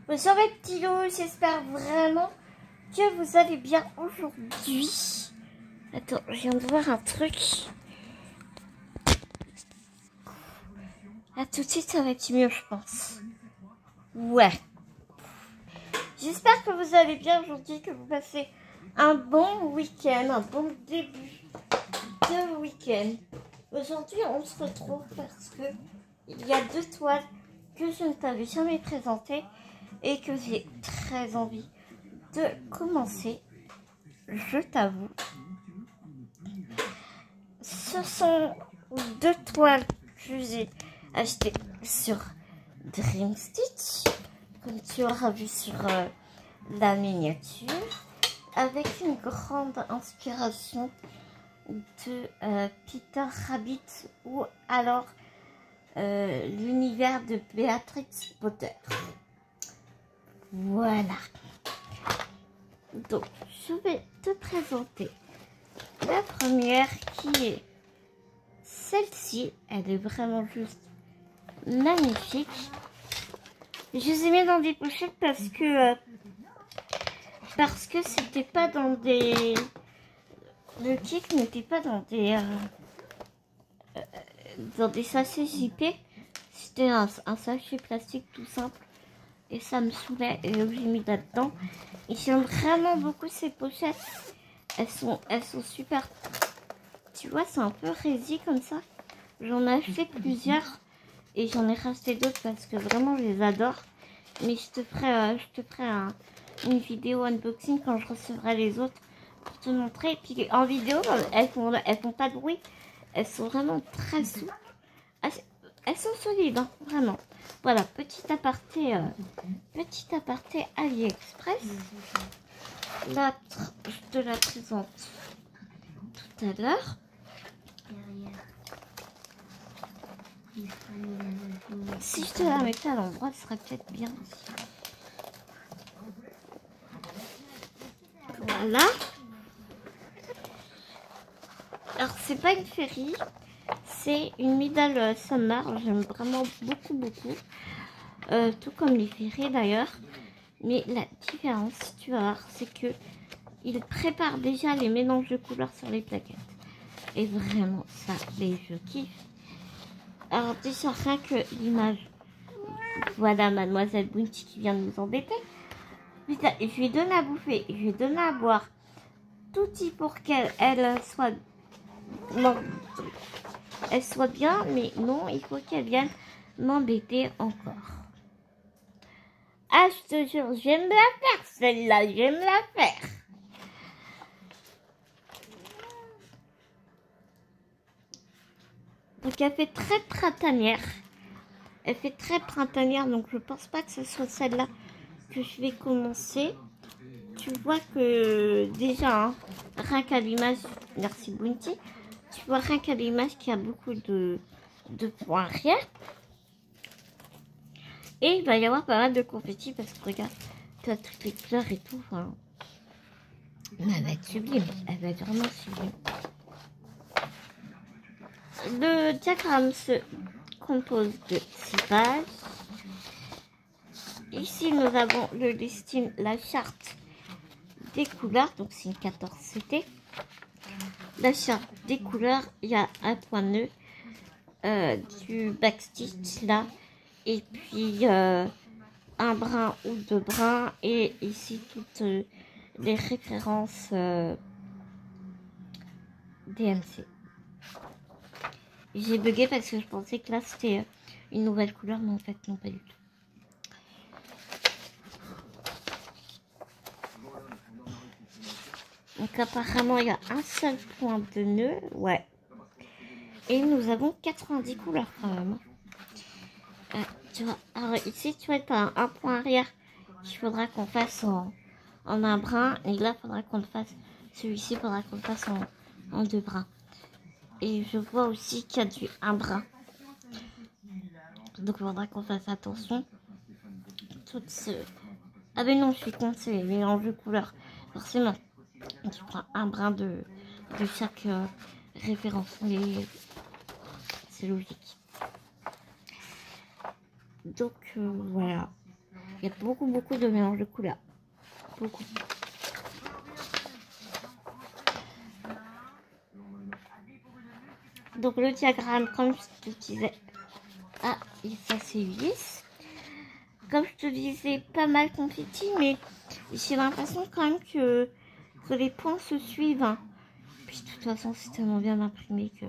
Bonjour mes petits loups, j'espère vraiment que vous allez bien aujourd'hui. Attends, je viens de voir un truc. Ah, tout de suite ça va être mieux je pense. Ouais. J'espère que vous allez bien aujourd'hui, que vous passez un bon week-end, un bon début de week-end. Aujourd'hui on se retrouve parce que il y a deux toiles que je ne t'avais jamais présentées et que j'ai très envie de commencer. Je t'avoue, ce sont deux toiles que j'ai achetées sur Dream Stitch, comme tu auras vu sur la miniature, avec une grande inspiration de Peter Rabbit ou alors l'univers de Beatrix Potter. Voilà. Donc, je vais te présenter la première qui est celle-ci. Elle est vraiment juste magnifique. Je les ai mis dans des pochettes parce que c'était pas dans des... Le kit n'était pas dans des sachets JP. C'était un sachet plastique tout simple. Et ça me saoulait et j'ai mis là-dedans. Et j'aime vraiment beaucoup ces pochettes. Elles sont super. Tu vois, c'est un peu résille comme ça. J'en ai acheté plusieurs. Et j'en ai racheté d'autres parce que vraiment je les adore. Mais je te ferai une vidéo unboxing quand je recevrai les autres pour te montrer. Et puis en vidéo, elles font pas de bruit. Elles sont vraiment très souples. Elles sont solides, hein, vraiment. Voilà, petit aparté AliExpress. L'autre, je te la présente tout à l'heure. Si je te la mettais à l'endroit, ce serait peut-être bien. Voilà. Alors, c'est pas une féerie. C'est une Midal Summer. J'aime vraiment beaucoup. Tout comme les féeries d'ailleurs. Mais la différence, tu vas voir, c'est que il prépare déjà les mélanges de couleurs sur les plaquettes. Et vraiment, ça, je kiffe. Alors déjà, rien que l'image. Voilà Mademoiselle Bounty qui vient de nous embêter. Putain, je lui donne à bouffer, je lui donne à boire. Tout pour qu'elle soit... Non, elle soit bien, mais non, il faut qu'elle vienne m'embêter encore. Ah, je te jure, je vais me la faire, celle-là, je vais me la faire. Donc, elle fait très printanière. Elle fait très printanière, donc je pense pas que ce soit celle-là que je vais commencer. Tu vois que déjà, hein, rien qu'à l'image, merci Bounty, tu vois rien qu'à l'image qu'il y a beaucoup de points arrière. Et il va y avoir pas mal de confettis parce que regarde, tu as toutes les couleurs et tout. Enfin, elle va être sublime, elle va être vraiment sublime. Le diagramme se compose de 6 pages. Ici, nous avons le listing, la charte des couleurs. Donc, c'est une 14 CT. La charte des couleurs, il y a un point nœud, du backstitch là. Et puis, un brin ou deux brins. Et ici, toutes les références DMC. J'ai bugué parce que je pensais que là, c'était une nouvelle couleur. Mais en fait, non, pas du tout. Donc apparemment, il y a un seul point de nœud. Ouais. Et nous avons 90 couleurs quand même. Tu vois, alors ici, tu vois, tu as un point arrière qu'il faudra qu'on fasse en un brin. Et là, il faudra qu'on le fasse. Celui-ci, il faudra qu'on le fasse en deux brins. Et je vois aussi qu'il y a un brin. Donc, il faudra qu'on fasse attention. Toutes ce... Ah ben non, je suis con, c'est les mélanges de couleurs. Forcément, tu prends un brin de chaque référence. C'est logique. Donc, voilà. Il y a beaucoup de mélange de couleurs. Beaucoup. Donc le diagramme, comme je te disais, ah, et ça c'est 8. Comme je te disais, pas mal confetti, mais j'ai l'impression quand même que les points se suivent. Hein. Puis de toute façon, c'est tellement bien imprimé que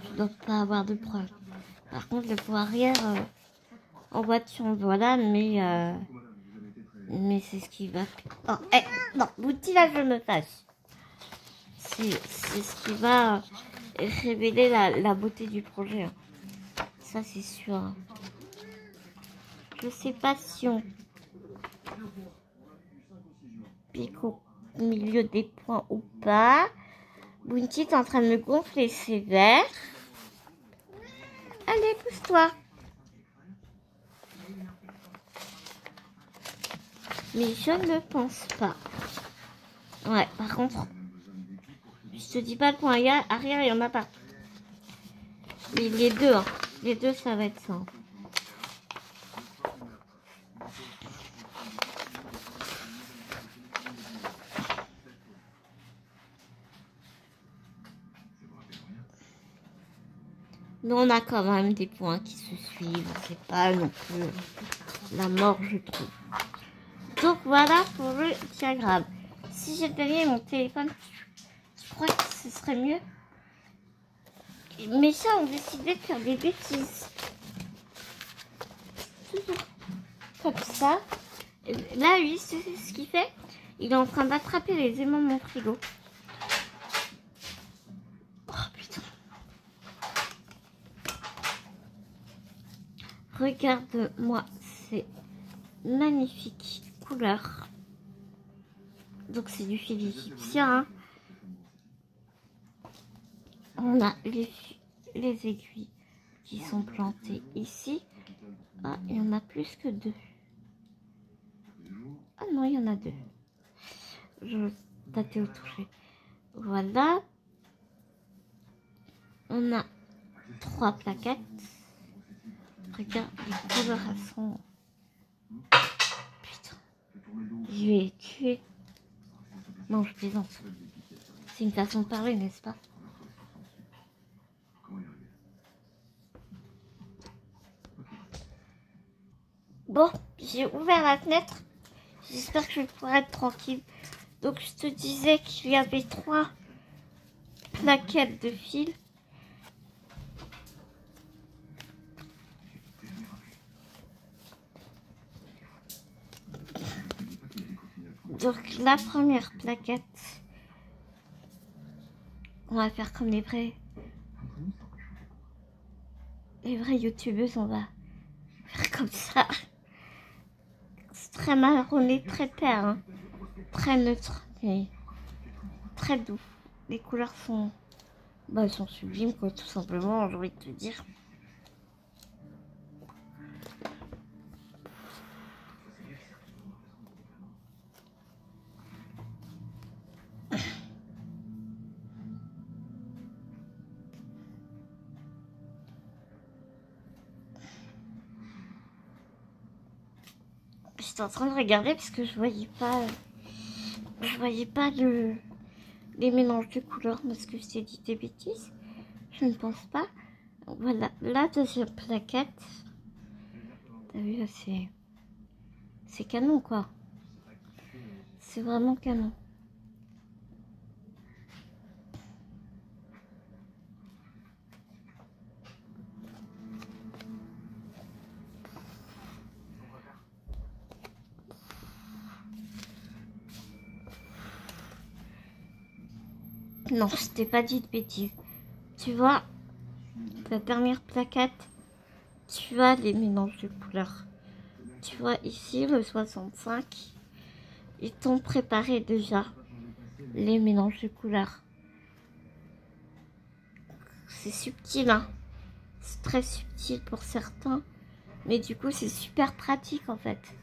je ne dois pas avoir de problème. Par contre, le pot arrière, en voiture, voilà, mais c'est ce qui va... Oh, non, Bouti, là, je me fâche. C'est ce qui va révéler la beauté du projet. Hein. Ça, c'est sûr. Hein. Je sais pas si on pique au milieu des points ou pas. Bounty est en train de me gonfler ses verres. Allez, pousse-toi. Mais je ne pense pas. Ouais, par contre, je te dis pas le point arrière, il y en a pas. Les deux, hein. Les deux, ça va être ça. Mais on a quand même des points qui se suivent. C'est pas non plus la mort, je trouve. Donc voilà pour le diagramme. Si j'étais mis mon téléphone, je crois que ce serait mieux. Mes chats ont décidé de faire des bêtises. Toujours comme ça. Là, lui, c'est ce qu'il fait. Il est en train d'attraper les aimants de mon frigo. Oh putain. Regarde-moi ces magnifiques couleurs. Donc c'est du fil égyptien. Hein. On a les aiguilles qui sont plantées ici. Ah, il y en a plus que 2. Ah non, il y en a 2. Je tâtais au toucher. Voilà. On a 3 plaquettes. Regarde les colorations. Putain. Je vais tuer. Non, je plaisante. C'est une façon de parler, n'est-ce pas? Bon, j'ai ouvert la fenêtre. J'espère que je pourrai être tranquille. Donc, je te disais qu'il y avait 3 plaquettes de fil. Donc, la première plaquette, on va faire comme les vraies youtubeuses, on va faire comme ça. C'est très marronné, très terre, hein. Très neutre, mais très doux. Les couleurs sont, elles sont sublimes, quoi, tout simplement, j'ai envie de te dire. J'étais en train de regarder parce que je voyais pas les mélanges de couleurs. Parce que je t'ai dit des bêtises. Je ne pense pas. Voilà, la deuxième plaquette. T'as vu, c'est canon, quoi. C'est vraiment canon. Non, je t'ai pas dit de bêtises. Tu vois, la dernière plaquette, tu as les mélanges de couleurs. Tu vois ici, le 65, ils t'ont préparé déjà les mélanges de couleurs. C'est subtil, hein. C'est très subtil pour certains. Mais du coup, c'est super pratique, en fait.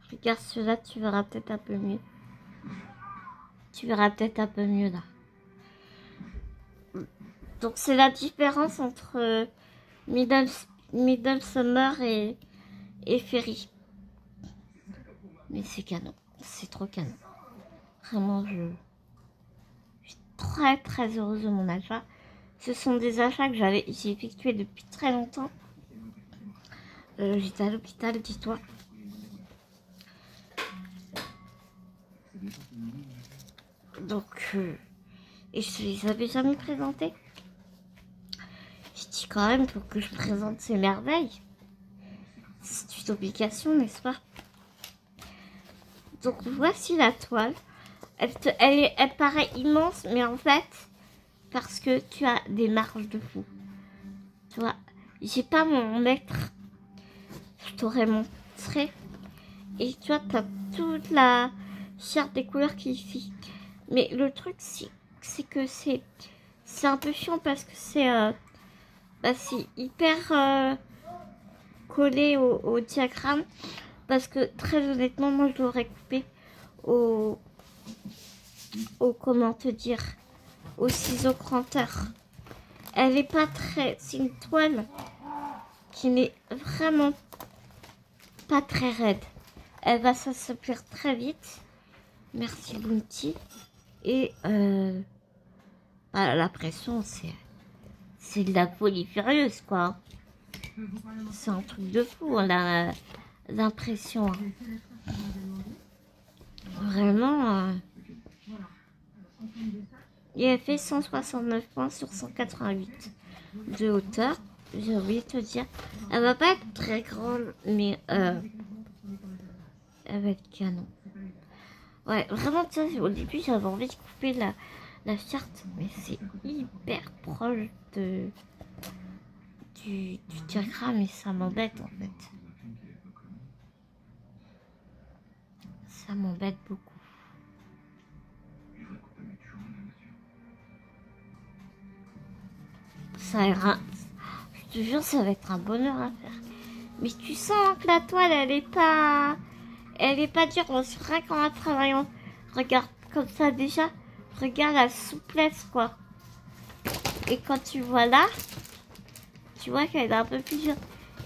Regarde ceux-là, tu verras peut-être un peu mieux. Tu verras peut-être un peu mieux, là. Donc, c'est la différence entre Middle Summer et Ferry. Mais c'est canon, c'est trop canon. Vraiment, je suis très très heureuse de mon achat. Ce sont des achats que j'ai effectués depuis très longtemps. J'étais à l'hôpital, dis-toi. Donc, et je les avais jamais présentés. Je dis quand même, faut que je présente ces merveilles. C'est une obligation, n'est-ce pas? Donc voici la toile. Elle paraît immense, mais en fait, parce que tu as des marges de fou. Tu vois, j'ai pas mon mètre. Je t'aurais montré. Et tu vois, tu as toute la charte des couleurs qui est ici. Mais le truc, c'est que c'est un peu chiant parce que c'est hyper collé au diagramme. Parce que très honnêtement, moi je l'aurais coupé au comment te dire, au ciseau cranteur. Elle est pas très, c'est une toile qui n'est vraiment pas très raide. Elle va s'assouplir très vite. Merci Bounty. Et la pression, c'est de la folie furieuse, quoi. C'est un truc de fou, on a l'impression. Vraiment. Et elle fait 169 points sur 188 de hauteur. J'ai oublié de te dire. Elle va pas être très grande, mais elle va être canon. Ouais, vraiment, tu sais, au début, j'avais envie de couper la charte, mais c'est hyper proche du diagramme et ça m'embête en fait. Ça m'embête beaucoup. Ça ira. Je te jure, ça va être un bonheur à faire. Mais tu sens que la toile, elle est pas dure. On se fera qu'en la travaillant. Regarde comme ça déjà. Regarde la souplesse, quoi. Et quand tu vois là, tu vois qu'elle est un peu plus dure.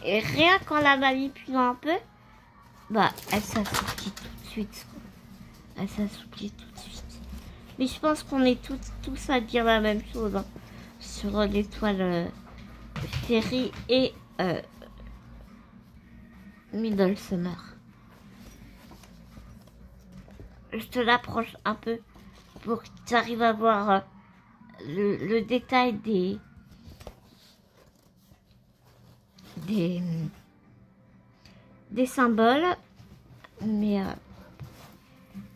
Et rien qu'en la manipulant un peu, bah, elle s'assouplit tout de suite. Elle s'assouplit tout de suite. Mais je pense qu'on est tous à dire la même chose, hein, sur l'étoile Ferry et Middle Summer. Je te l'approche un peu pour que tu arrives à voir le détail des symboles. Mais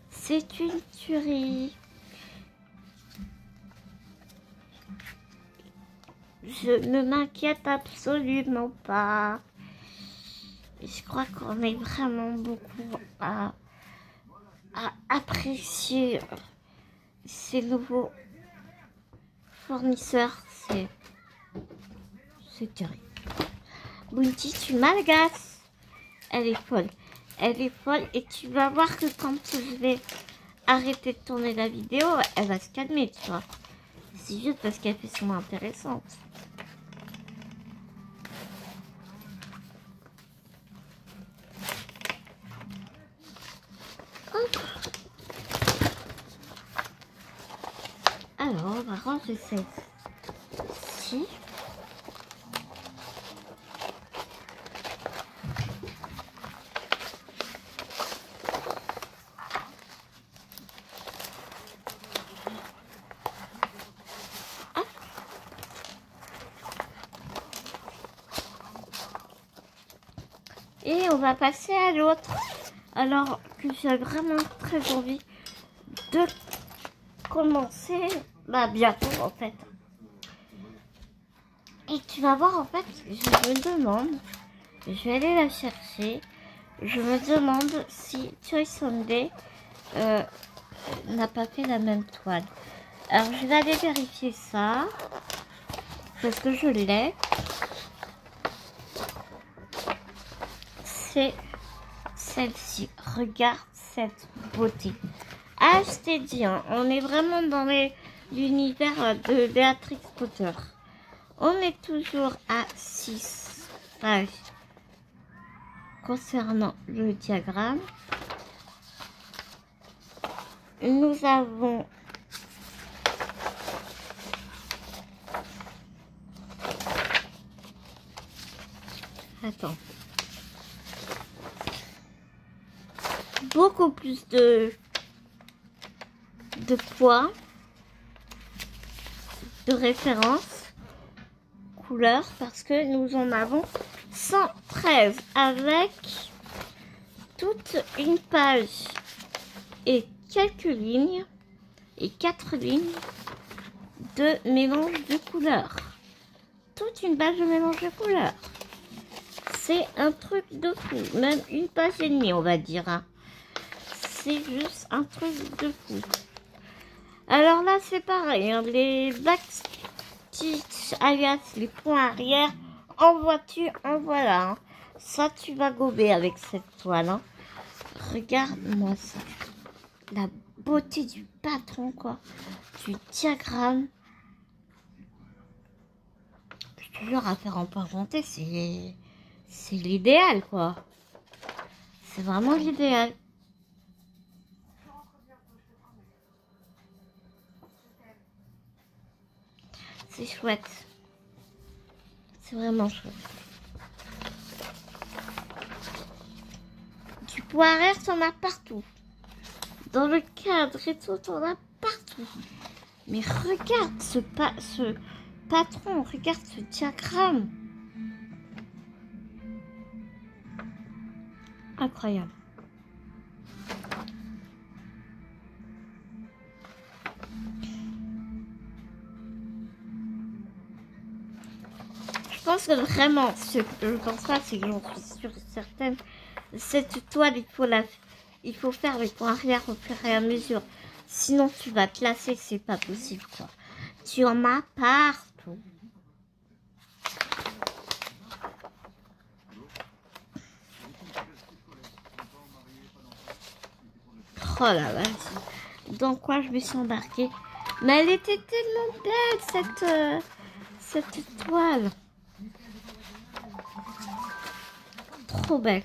c'est une tuerie. Je ne m'inquiète absolument pas. Je crois qu'on est vraiment beaucoup à apprécier ces nouveaux fournisseurs. C'est terrible. Bounty, tu m'agaces. Elle est folle. Elle est folle et tu vas voir que quand je vais arrêter de tourner la vidéo, elle va se calmer, tu vois. C'est juste parce qu'elle fait son intéressante. Hop. Alors, on va ranger celle-ci. Et on va passer à l'autre. Alors que j'ai vraiment très envie de commencer bientôt en fait. Et tu vas voir en fait, je me demande, je vais aller la chercher. Je me demande si Toy Sunday n'a pas fait la même toile. Alors je vais aller vérifier ça. Parce que je l'ai. C'est celle-ci. Regarde cette beauté. Ah, je t'ai dit, hein, on est vraiment dans l'univers de Béatrix Potter. On est toujours à 6 pages concernant le diagramme, nous avons beaucoup plus de poids, de référence, couleurs, parce que nous en avons 113 avec toute une page et quelques lignes et 4 lignes de mélange de couleurs. Toute une page de mélange de couleurs. C'est un truc de fou. Même une page et demie, on va dire. Hein. C'est juste un truc de fou. Alors là, c'est pareil. Hein. Les backstitch, alias les points arrière, en vois-tu, en voilà. Hein. Ça, tu vas gober avec cette toile. Hein. Regarde-moi ça. La beauté du patron, quoi. Du diagramme. Je te jure, à faire en parenté, c'est l'idéal, quoi. C'est vraiment l'idéal. C'est chouette. C'est vraiment chouette. Du poids arrière, t'en as partout. Dans le cadre et tout, t'en as partout. Mais regarde ce patron, regarde ce diagramme. Incroyable. Je pense que vraiment, ce que je pense pas, c'est que j'en suis sûre et certaine, cette toile, il faut faire les points arrière au fur et à mesure. Sinon, tu vas te lasser, c'est pas possible, quoi. Tu en as partout. Oh la vache. Dans quoi je me suis embarquée. Mais elle était tellement belle, cette toile. Trop belle.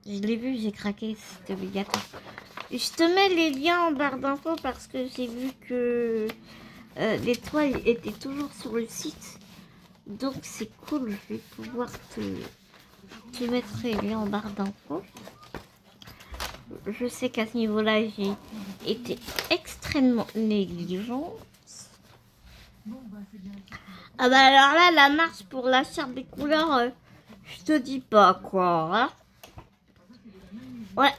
Je l'ai vu, j'ai craqué, c'était obligatoire. Je te mets les liens en barre d'infos parce que j'ai vu que les toiles étaient toujours sur le site. Donc c'est cool, je vais pouvoir te mettre les liens en barre d'infos. Je sais qu'à ce niveau-là, j'ai été extrêmement négligente. Ah bah alors là, la marche pour la charte des couleurs, je te dis pas quoi. Hein. Ouais,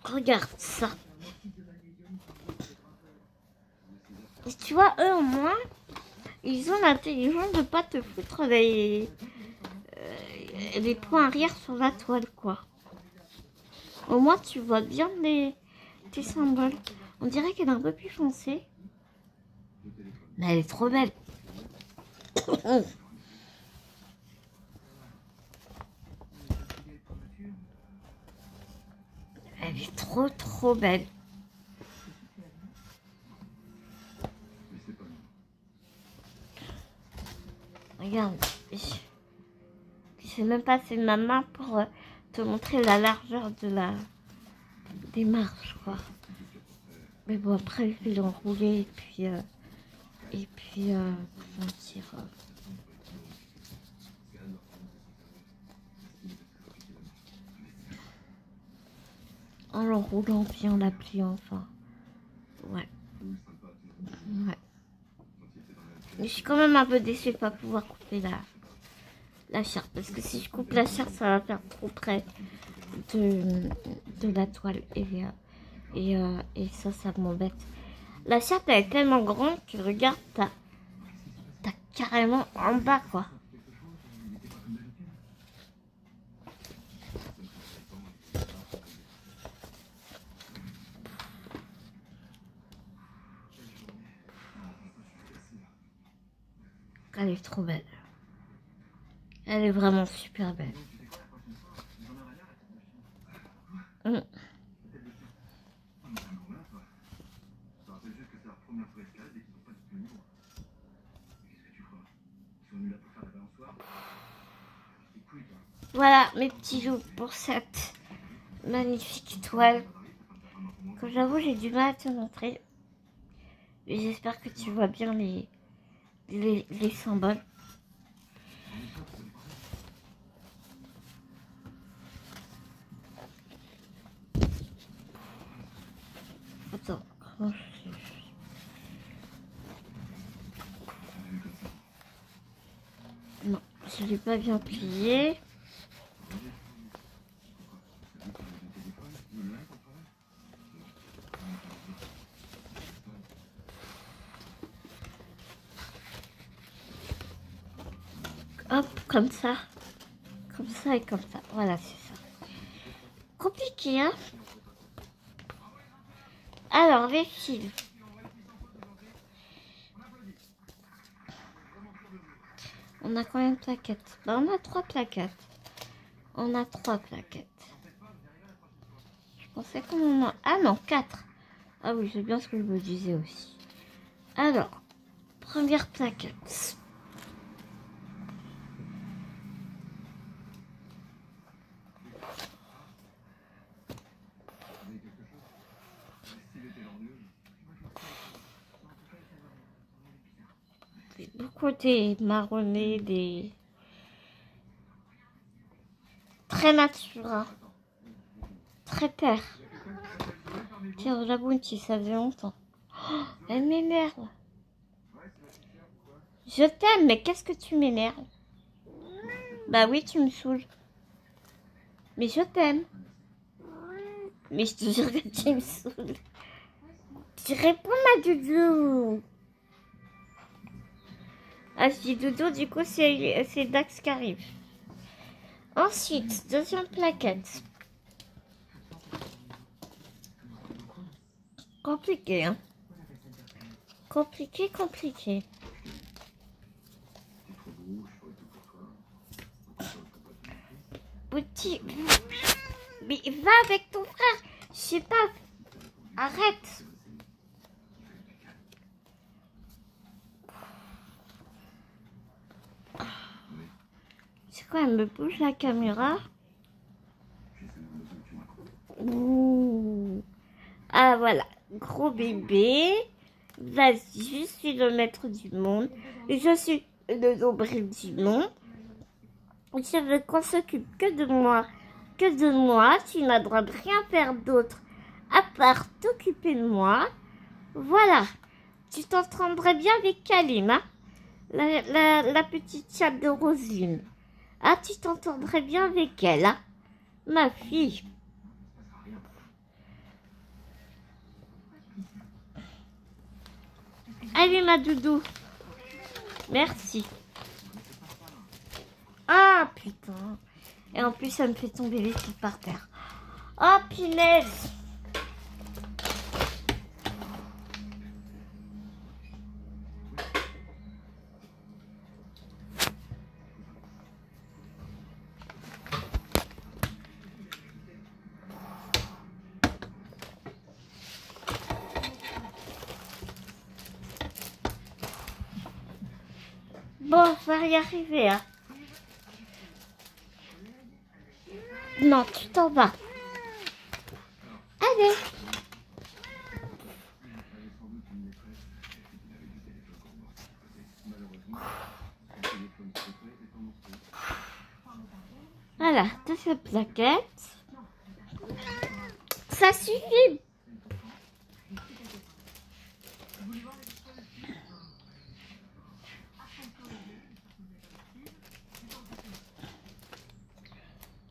regarde ça. Et tu vois, eux au moins, ils ont l'intelligence de pas te foutre les points arrière sur la toile, quoi. Au moins, tu vois bien tes symboles. On dirait qu'elle est un peu plus foncée. Mais elle est trop belle. Elle est trop belle. Regarde. Je sais même pas c'est ma main pour te montrer la largeur des marches, quoi. Mais bon, après, je vais l'enrouler et puis comment dire, en l'enroulant puis en l'appliant, enfin. Ouais. Ouais. Mais je suis quand même un peu déçue de pas pouvoir couper la charte. Parce que si je coupe la charte, ça va faire trop près de la toile. Et ça m'embête. La charte, elle est tellement grande que regarde, t'as carrément en bas, quoi. Elle est trop belle. Elle est vraiment super belle. Mmh. Voilà mes petits loups pour cette magnifique toile. Comme j'avoue, j'ai du mal à te montrer. Mais j'espère que tu vois bien les symboles. Attends, comment je fais? Non, je l'ai pas bien plié. Hop, comme ça et comme ça. Voilà, c'est ça. Compliqué, hein? Alors, les fils. On a combien de plaquettes? Ben, on a 3 plaquettes. On a 3 plaquettes. Je pensais qu'on en a... Ah non, 4. Ah oui, c'est bien ce que je me disais aussi. Alors, première plaquette. Beaucoup des marronnés, des... Très natura. Très père. Tiens, la bounty, ça faisait longtemps. Oh, elle m'énerve. Je t'aime, mais qu'est-ce que tu m'énerves? Bah oui, tu me saoules. Mais je t'aime. Mais je te jure que tu me saoules. Tu réponds, ma doudou. Ah, je dis doudou, du coup, c'est Dax qui arrive. Ensuite, deuxième plaquette. Compliqué, hein? Compliqué, compliqué. Petit... Mais va avec ton frère. Je sais pas. Arrête. C'est quoi, elle me bouge la caméra? Ouh. Ah voilà, gros bébé. Vas-y, je suis le maître du monde. Je suis le nombril du monde. Je veux qu'on s'occupe que de moi. Que de moi. Tu n'as droit de rien faire d'autre à part t'occuper de moi. Voilà. Tu t'entendrais bien avec Kalim, hein? La petite chatte de Roselyne. Ah, tu t'entendrais bien avec elle, hein? Ma fille. Allez, ma doudou. Merci. Ah, putain. Et en plus, ça me fait tomber les filles par terre. Oh, punaise. Bon, on va y arriver, hein. Non, tu t'en vas. Allez. Voilà, deuxième plaquette. Ça suffit.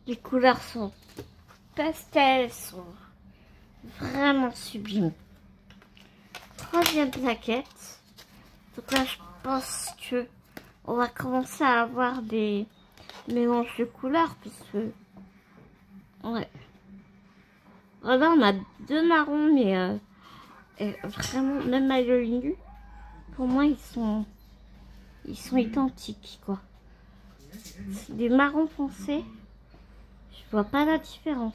Les couleurs sont pastel, sont vraiment sublimes. Troisième plaquette. Donc là, je pense que on va commencer à avoir des mélanges de couleurs puisque ouais. Voilà, on a 2 marrons, mais vraiment même à l'œil nu, pour moi ils sont identiques quoi. Des marrons foncés, je vois pas la différence.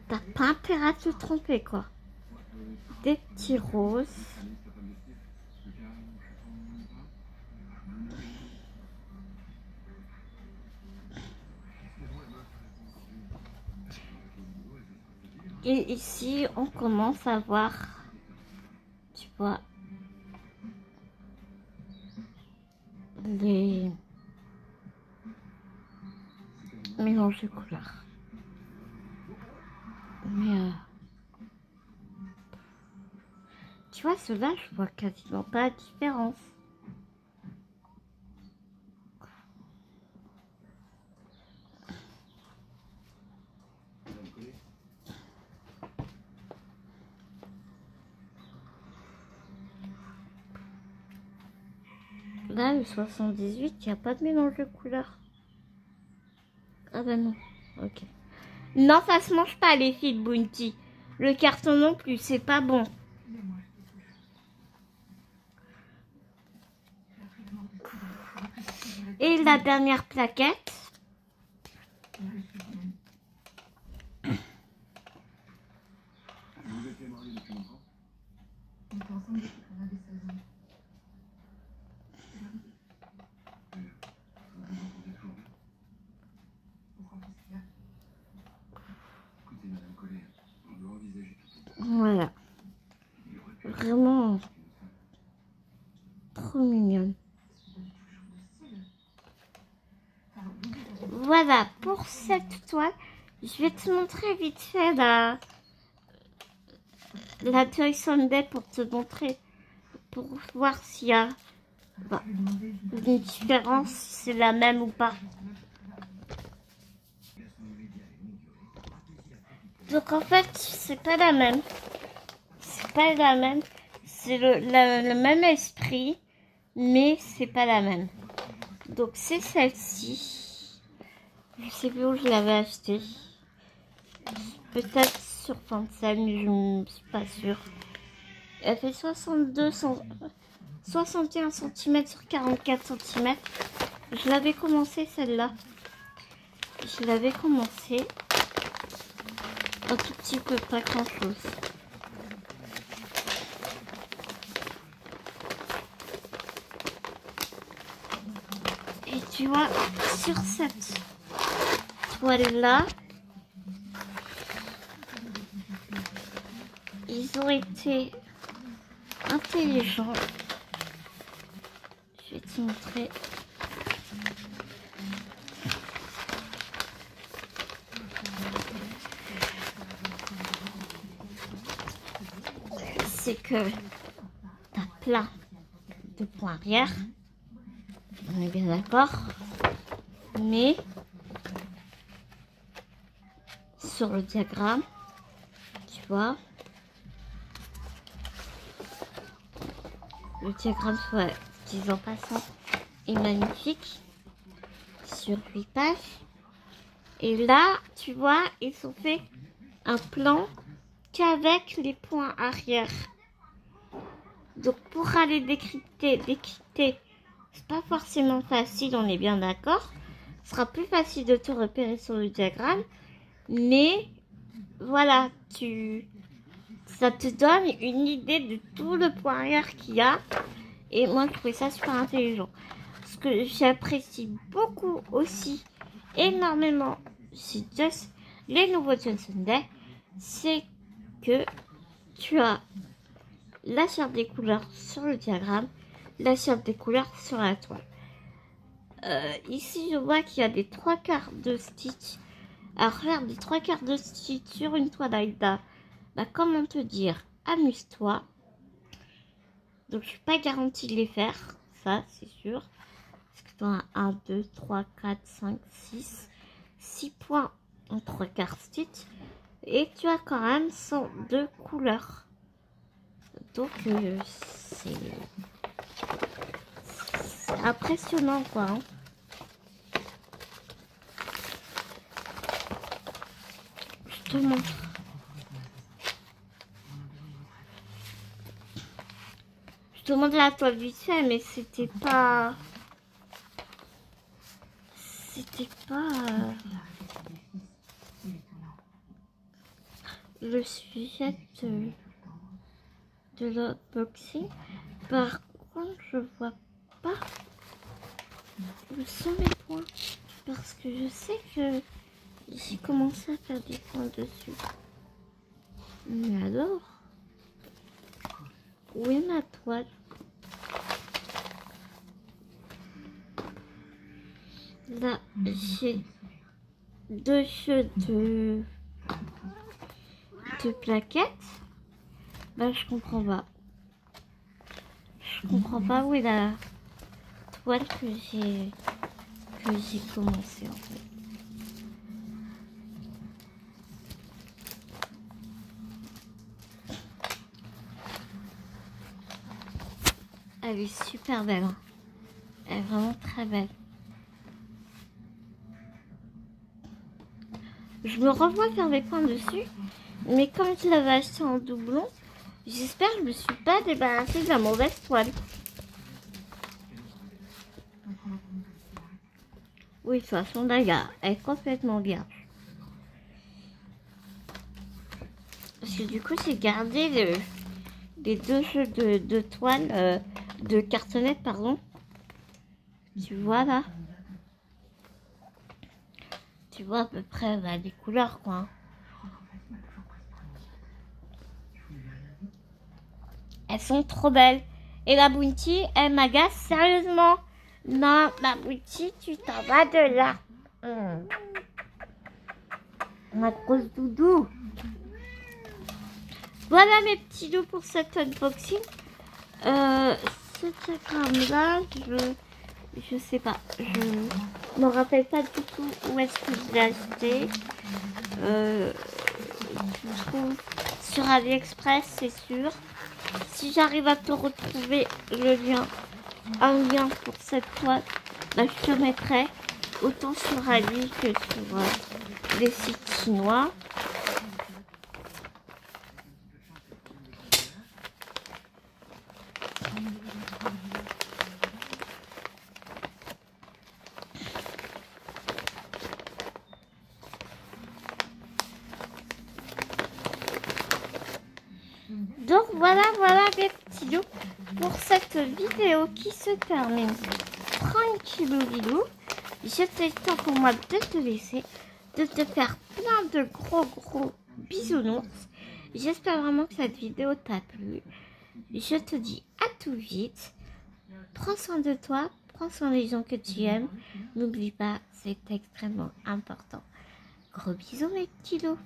T'as pas intérêt à te tromper quoi. Des petits roses. Et ici, on commence à voir, tu vois, les mélanges de couleurs. Mais tu vois, ceux-là, je vois quasiment pas la différence. Là, le 78, il n'y a pas de mélange de couleurs. Ah bah non, ok. Non, ça se mange pas les fils Bounty. Le carton non plus, c'est pas bon. Et la dernière plaquette. Voilà. Vraiment trop mignonne. Voilà, pour cette toile, je vais te montrer vite fait la Toy Sunday pour te montrer, pour voir s'il y a une différence, si c'est la même ou pas. Donc en fait, c'est pas la même. C'est pas la même. C'est le même esprit, mais c'est pas la même. Donc c'est celle-ci. Je sais plus où je l'avais achetée. Peut-être sur Fansel, mais je ne suis pas sûre. Elle fait 61 cm sur 44 cm. Je l'avais commencé celle-là. Je l'avais commencé un tout petit peu, pas grand chose. Et tu vois, sur cette toile-là, ils ont été intelligents. Je vais te montrer. C'est que t'as plein de points arrière. On est bien d'accord. Mais sur le diagramme, tu vois, le diagramme, soit dit en passant, est magnifique sur 8 pages. Et là, tu vois, ils ont fait un plan qu'avec les points arrière. Donc pour aller décrypter, c'est pas forcément facile, on est bien d'accord. Ce sera plus facile de te repérer sur le diagramme. Mais voilà, ça te donne une idée de tout le point arrière qu'il y a. Et moi, je trouvais ça super intelligent. Ce que j'apprécie beaucoup aussi, énormément, c'est juste les nouveaux Johnson Day, c'est que tu as la charte des couleurs sur le diagramme, la charte des couleurs sur la toile. Ici, je vois qu'il y a des 3/4 de stitch. Alors, regarde, des 3/4 de stitch sur une toile Aïda. Bah, comment te dire, amuse-toi. Donc, je suis pas garantie de les faire, ça, c'est sûr. Parce que tu as 1, 2, 3, 4, 5, 6 points en 3/4 stitch. Et tu as quand même 102 couleurs. Donc, c'est impressionnant, quoi. Hein. Je te montre. Je te montre la toile vite fait, mais c'était pas... le sujet de l'unboxing. Par contre, je vois pas où sont mes points. Parce que je sais que j'ai commencé à faire des points dessus. Mais alors, où est ma toile? Là, j'ai 2 jeux de plaquettes. Ben, je comprends pas. Je comprends pas où est la toile que j'ai commencé en fait. Elle est super belle. Hein. Elle est vraiment très belle. Je me revois faire des points dessus. Mais comme je l'avais acheté en doublon, j'espère que je me suis pas débarrassée de la mauvaise toile. Oui, de toute façon, d'ailleurs, elle est complètement vierge. Parce que du coup, j'ai gardé les 2 jeux de toile, de cartonnette, pardon. Tu vois là? Tu vois à peu près bah, les couleurs, quoi. Elles sont trop belles. Et la Bounty, elle m'agace sérieusement. Non, la Bounty, tu t'en vas de là. Ma grosse doudou. Voilà mes petits loups pour cet unboxing. Ce diagramme-là, je sais pas. Je me rappelle pas du tout où est-ce que je l'ai acheté. Je trouve sur AliExpress, c'est sûr. Si j'arrive à te retrouver le lien, un lien pour cette toile, bah, je te mettrai autant sur Ali que sur les sites chinois. Donc voilà mes petits loups pour cette vidéo qui se termine tranquillou. C'était le temps pour moi de te laisser, de te faire plein de gros bisounours. J'espère vraiment que cette vidéo t'a plu. Je te dis à tout vite. Prends soin de toi, prends soin des gens que tu aimes. N'oublie pas, c'est extrêmement important. Gros bisous mes petits loups.